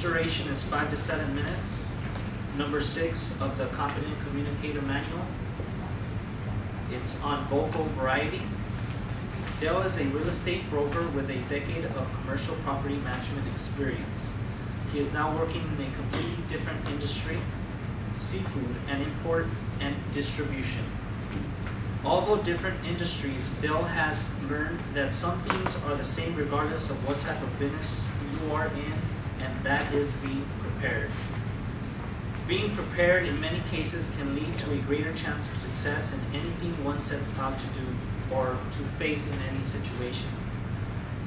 duration is 5 to 7 minutes. Number 6 of the Competent Communicator Manual. It's on vocal variety. Dale is a real estate broker with a decade of commercial property management experience. He is now working in a completely different industry, seafood and import and distribution. Although different industries, Dale has learned that some things are the same regardless of what type of business you are in, and that is being prepared. Being prepared in many cases can lead to a greater chance of success in anything one sets out to do or to face in any situation.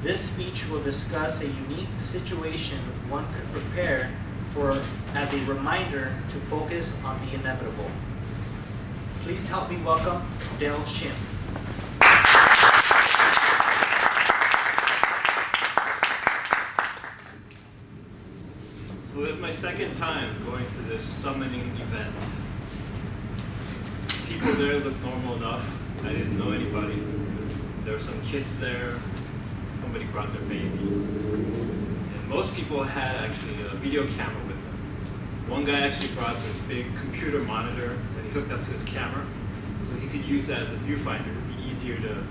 This speech will discuss a unique situation one could prepare for as a reminder to focus on the inevitable. Please help me welcome Dale Shin. So it's my second time going to this summoning event. People there looked normal enough. I didn't know anybody. There were some kids there. Somebody brought their baby. And most people had actually a video camera with them. One guy actually brought this big computer monitor that he hooked up to his camera, so he could use that as a viewfinder. It would be easier to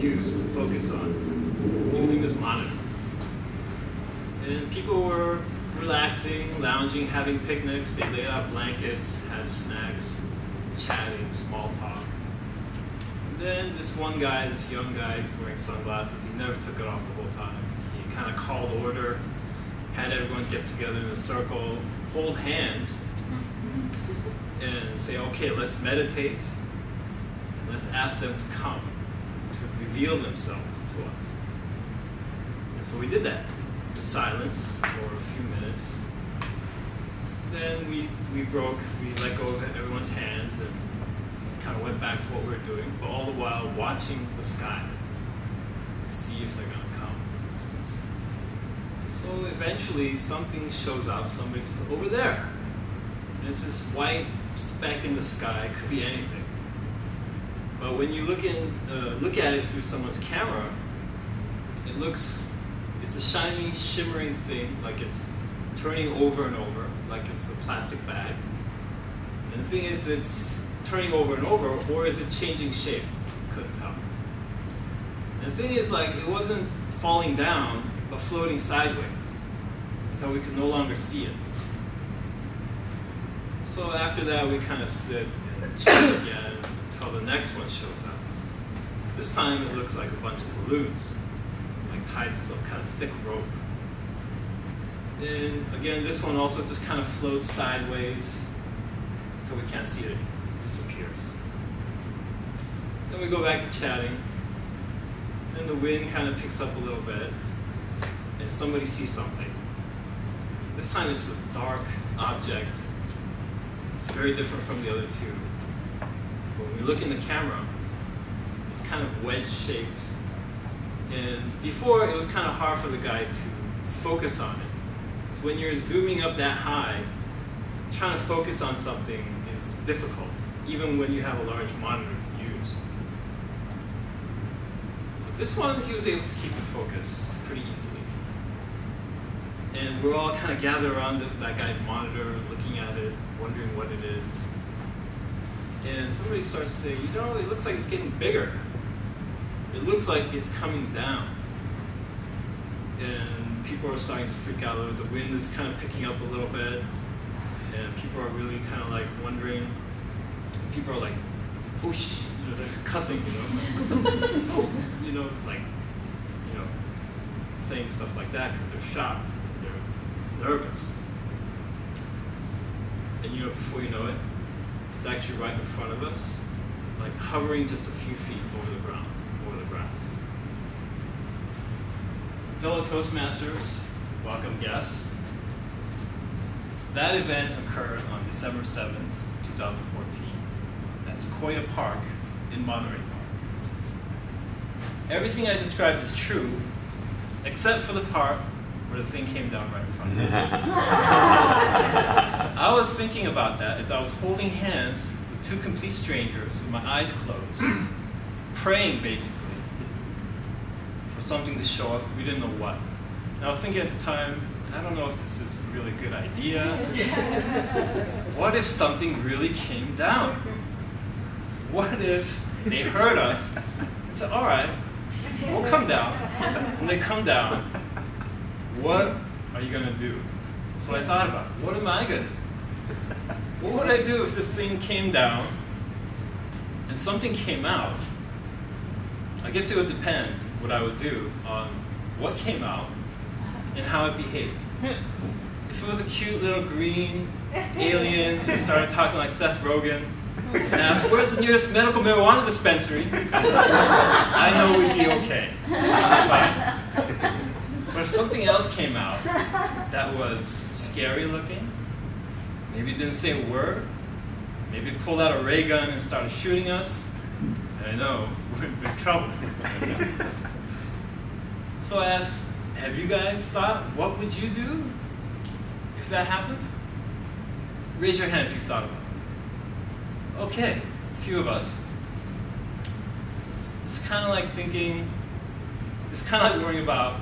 use, to focus on, using this monitor. And people were relaxing, lounging, having picnics. They laid out blankets, had snacks, chatting, small talk. And then this one guy, this young guy, he's wearing sunglasses. He never took it off the whole time. He kind of called order, had everyone get together in a circle, hold hands, and say, okay, let's meditate, and let's ask them to come, to reveal themselves to us. And so we did that in silence for a few minutes. Then we let go of everyone's hands and kind of went back to what we were doing, but all the while watching the sky to see if they're going to come. So eventually something shows up, somebody says, over there. And it's this white speck in the sky, could be anything. But when you look at it through someone's camera, it's a shiny, shimmering thing, like it's turning over and over, like it's a plastic bag. And the thing is, it's turning over and over, or is it changing shape? Couldn't tell. And the thing is, like, it wasn't falling down, but floating sideways until we could no longer see it. So after that, we kind of sit and chat again until the next one shows up. This time, it looks like a bunch of balloons, like tied to some kind of thick rope. And again, this one also just kind of floats sideways until we can't see it. It disappears. Then we go back to chatting. Then the wind kind of picks up a little bit, and somebody sees something. This time it's a dark object. It's very different from the other two. When we look in the camera, it's kind of wedge-shaped. And before, it was kind of hard for the guy to focus on it. Because when you're zooming up that high, trying to focus on something is difficult, even when you have a large monitor to use. But this one, he was able to keep it focused pretty easily. And we're all kind of gathered around that guy's monitor, looking at it, wondering what it is. And somebody starts saying, you know, it looks like it's getting bigger. It looks like it's coming down. And people are starting to freak out a little. The wind is kind of picking up a little bit. And people are really kind of like wondering. And people are like, whoosh, you know, they're cussing, you know, like, saying stuff like that because they're shocked, they're nervous. And before you know it, it's actually right in front of us, like hovering just a few feet over the ground, over the grass. Fellow Toastmasters, welcome guests. That event occurred on December 7th, 2014 at Sequoia Park in Monterey Park. Everything I described is true, except for the part where the thing came down right in front of me. I was thinking about that as I was holding hands with two complete strangers with my eyes closed, praying basically for something to show up. We didn't know what. And I was thinking at the time, I don't know if this is a really good idea. What if something really came down? What if they heard us and said, all right, we'll come down. And they come down. What are you going to do? So I thought about it. What am I going to do? What would I do if this thing came down and something came out? I guess it would depend what I would do on what came out and how it behaved. If it was a cute little green alien that started talking like Seth Rogen and asked, where's the nearest medical marijuana dispensary? I know we'd be okay. Fine. But if something else came out that was scary looking, maybe it didn't say a word, maybe it pulled out a ray gun and started shooting us, I know we're in big trouble. So I asked, have you guys thought, what would you do if that happened? Raise your hand if you thought about it. Okay, a few of us. It's kind of like thinking, it's kind of like worrying about,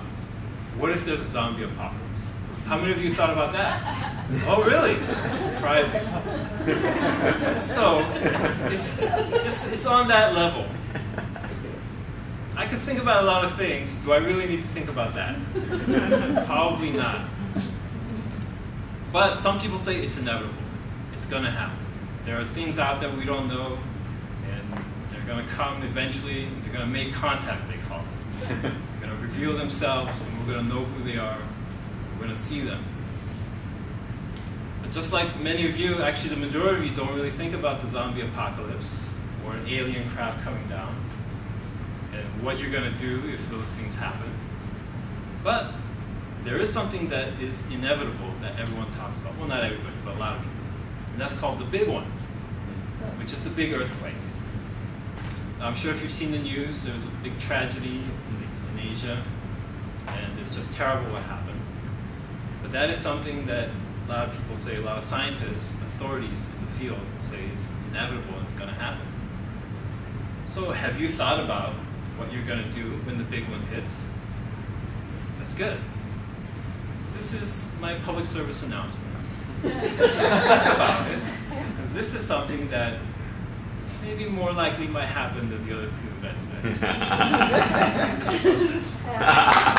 what if there's a zombie apocalypse? How many of you thought about that? Oh, really? That's surprising. So, it's on that level. I could think about a lot of things. Do I really need to think about that? Probably not. But some people say it's inevitable. It's going to happen. There are things out there we don't know, and they're going to come eventually. They're going to make contact, they call it. They're going to reveal themselves, and we're going to know who they are. We're going to see them. But just like many of you, actually the majority of you don't really think about the zombie apocalypse or an alien craft coming down and what you're going to do if those things happen. But there is something that is inevitable that everyone talks about. Well, not everybody, but a lot of people. And that's called the big one, which is the big earthquake. Now, I'm sure if you've seen the news, there's a big tragedy in Asia, and it's just terrible what happened. But that is something that a lot of people say, a lot of scientists, authorities in the field say is inevitable and it's going to happen. So have you thought about what you're going to do when the big one hits? That's good. So this is my public service announcement. Just think about it, because this is something that maybe more likely might happen than the other two events that I just mentioned. Mr. Postman.